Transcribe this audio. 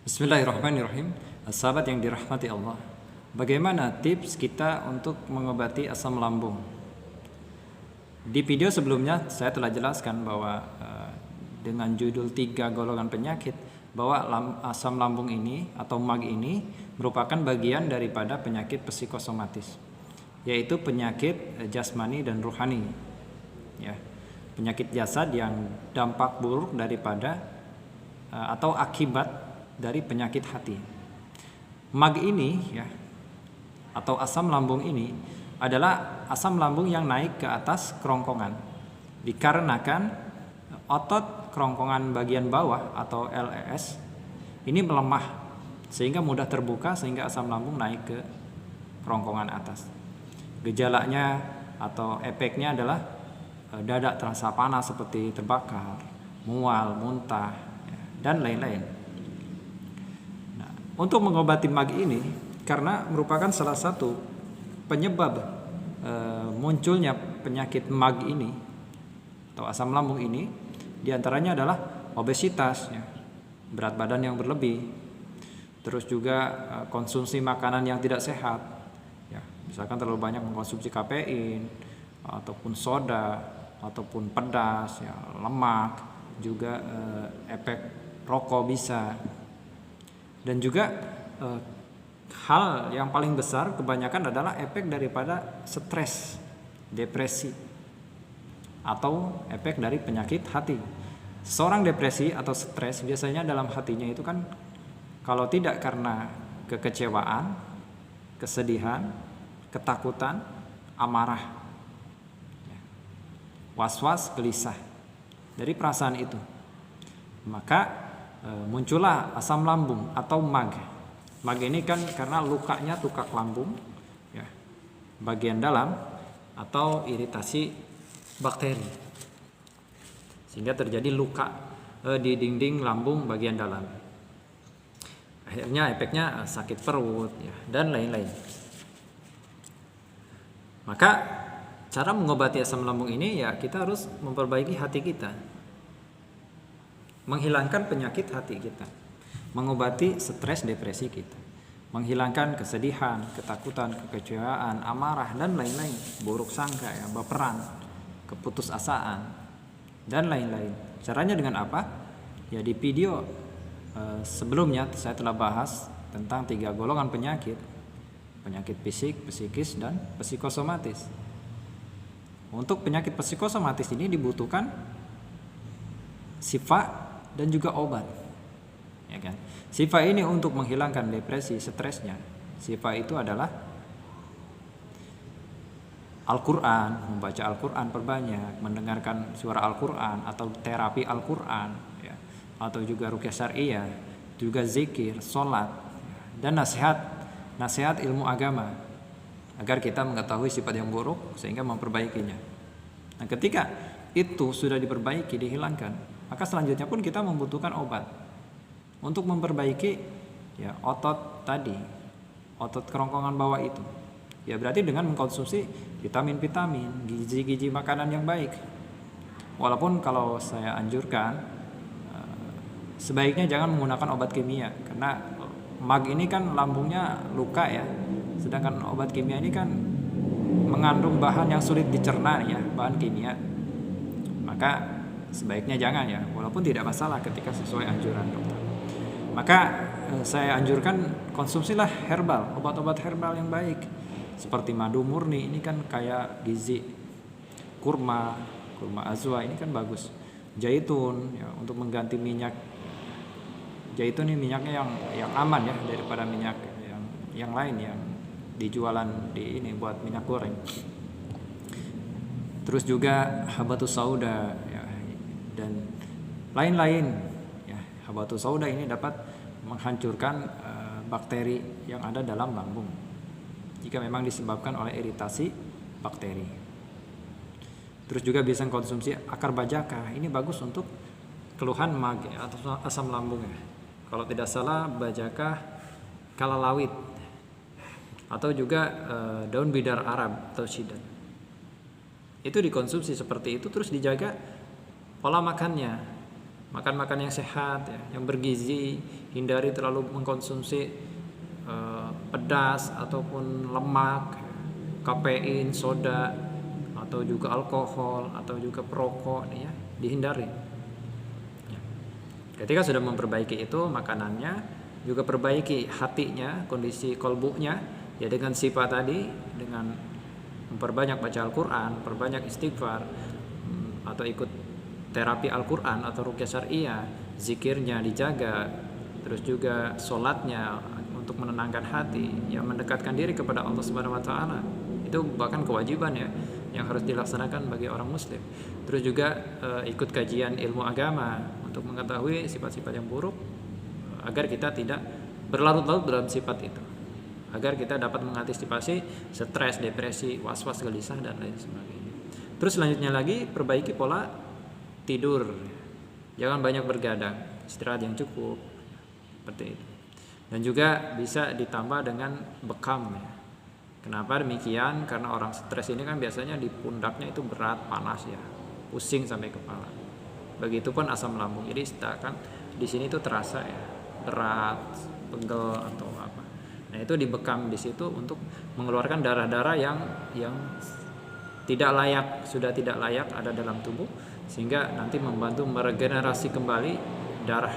Bismillahirrahmanirrahim. Sahabat yang dirahmati Allah, bagaimana tips kita untuk mengobati asam lambung? Di video sebelumnya saya telah jelaskan bahwa dengan judul 3 golongan penyakit, bahwa asam lambung ini atau MAG ini merupakan bagian daripada penyakit psikosomatis, yaitu penyakit jasmani dan ruhani, ya. Penyakit jasad yang dampak buruk daripada atau akibat dari penyakit hati. MAG ini, ya, atau asam lambung ini adalah asam lambung yang naik ke atas kerongkongan dikarenakan otot kerongkongan bagian bawah atau LES ini melemah sehingga mudah terbuka, sehingga asam lambung naik ke kerongkongan atas. Gejalanya atau efeknya adalah dada terasa panas seperti terbakar, mual, muntah, dan lain-lain. Nah, untuk mengobati MAG ini, karena merupakan salah satu penyebab munculnya penyakit MAG ini atau asam lambung ini, diantaranya adalah obesitas, ya, berat badan yang berlebih, terus juga konsumsi makanan yang tidak sehat, ya, misalkan terlalu banyak mengkonsumsi kafein ataupun soda ataupun pedas, ya, lemak, juga efek rokok bisa, dan juga hal yang paling besar kebanyakan adalah efek daripada stres, depresi, atau efek dari penyakit hati. Seorang depresi atau stres biasanya dalam hatinya itu kan, kalau tidak karena kekecewaan, kesedihan, ketakutan, amarah, was-was, gelisah, dari perasaan itu, maka muncullah asam lambung atau MAG. MAG ini kan karena lukanya tukak lambung, ya, bagian dalam, atau iritasi bakteri, sehingga terjadi luka di dinding lambung bagian dalam. Akhirnya efeknya sakit perut, ya, dan lain-lain. Maka cara mengobati asam lambung ini, ya, kita harus memperbaiki hati kita, menghilangkan penyakit hati kita, mengobati stres depresi kita, menghilangkan kesedihan, ketakutan, kekecewaan, amarah, dan lain-lain, buruk sangka, ya, baperan, keputusasaan, dan lain-lain. Caranya dengan apa? Ya, di video sebelumnya saya telah bahas tentang 3 golongan penyakit: penyakit fisik, psikis, dan psikosomatis. Untuk penyakit psikosomatis ini dibutuhkan sifa dan juga obat, ya kan? Sifa ini untuk menghilangkan depresi, stresnya. Sifa itu adalah Al-Quran, membaca Al-Quran perbanyak, mendengarkan suara Al-Quran atau terapi Al-Quran, ya, atau juga ruqyah syariah, juga zikir, sholat, dan nasihat ilmu agama, agar kita mengetahui sifat yang buruk sehingga memperbaikinya. Nah, ketika itu sudah diperbaiki, dihilangkan, maka selanjutnya pun kita membutuhkan obat untuk memperbaiki, ya, otot tadi, otot kerongkongan bawah itu. Ya, berarti dengan mengkonsumsi vitamin-vitamin, gizi-gizi makanan yang baik. Walaupun kalau saya anjurkan sebaiknya jangan menggunakan obat kimia, karena MAG ini kan lambungnya luka, ya. Sedangkan obat kimia ini kan mengandung bahan yang sulit dicerna, ya, bahan kimia. Maka sebaiknya jangan, ya, walaupun tidak masalah ketika sesuai anjuran dokter. Maka saya anjurkan konsumsilah herbal, obat-obat herbal yang baik, seperti madu murni, ini kan kaya gizi. Kurma azwa ini kan bagus. Jaitun, ya, untuk mengganti minyak. Jaitun ini minyaknya yang aman, ya, daripada minyak yang lain yang dijualan di ini buat minyak goreng. Terus juga habatus sauda, ya, dan lain-lain, ya. Habatus sauda ini dapat menghancurkan bakteri yang ada dalam lambung jika memang disebabkan oleh iritasi bakteri. Terus juga bisa konsumsi akar bajaka, ini bagus untuk keluhan MAG, ya, atau asam lambung, ya. Kalau tidak salah bajaka kalalawit, atau juga daun bidar Arab atau sidat. Itu dikonsumsi seperti itu, terus dijaga pola makannya, makan makan yang sehat ya, yang bergizi, hindari terlalu mengkonsumsi pedas ataupun lemak, kafein, soda, atau juga alkohol, atau juga perokok ya, dihindari. Ya. Ketika sudah memperbaiki itu makanannya, juga perbaiki hatinya, kondisi kolbunya ya dengan sifat tadi, dengan memperbanyak baca Al-Quran, perbanyak istighfar, atau ikut terapi Al-Quran atau ruqyah syariah, zikirnya dijaga, terus juga sholatnya untuk menenangkan hati, yang mendekatkan diri kepada Allah Subhanahu Wa Taala. Itu bahkan kewajiban ya, yang harus dilaksanakan bagi orang muslim. Terus juga ikut kajian ilmu agama untuk mengetahui sifat-sifat yang buruk, agar kita tidak berlarut-larut dalam sifat itu, agar kita dapat mengantisipasi stres, depresi, was-was, gelisah, dan lain sebagainya. Terus selanjutnya lagi, perbaiki pola tidur. Jangan banyak bergadang, istirahat yang cukup, seperti itu. Dan juga bisa ditambah dengan bekam ya. Kenapa demikian? Karena orang stres ini kan biasanya di pundaknya itu berat, panas ya, pusing sampai kepala. Begitupun asam lambung. Jadi kan di sini tuh terasa ya, berat, pegel atau apa. Nah, itu dibekam di situ untuk mengeluarkan darah-darah yang tidak layak, sudah tidak layak ada dalam tubuh, sehingga nanti membantu meregenerasi kembali darah